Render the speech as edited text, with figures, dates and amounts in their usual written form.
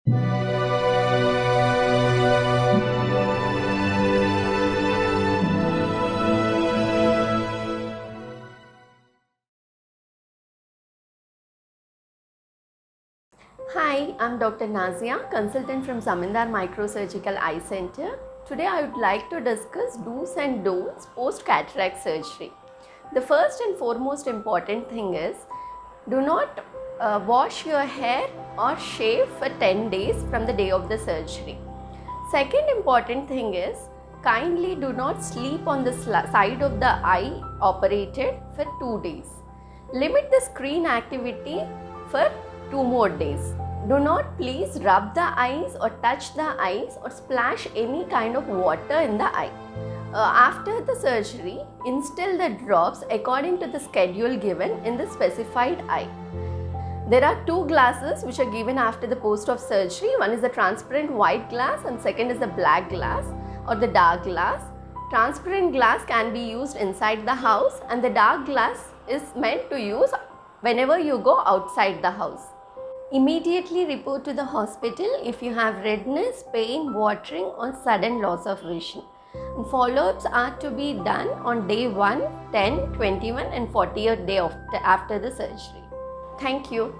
Hi, I'm Dr. Nazia, consultant from Zamindar Microsurgical Eye Centre. Today I would like to discuss do's and don'ts post-cataract surgery. The first and foremost important thing is do not wash your hair or shave for 10 days from the day of the surgery. Second important thing is kindly do not sleep on the side of the eye operated for 2 days. Limit the screen activity for 2 more days. Do not please rub the eyes or touch the eyes or splash any kind of water in the eye. After the surgery, instill the drops according to the schedule given in the specified eye. There are 2 glasses which are given after the post-op surgery. One is the transparent white glass and second is the black glass or the dark glass. Transparent glass can be used inside the house and the dark glass is meant to use whenever you go outside the house. Immediately report to the hospital if you have redness, pain, watering or sudden loss of vision. Follow-ups are to be done on day 1, 10, 21 and 40th day after the surgery. Thank you.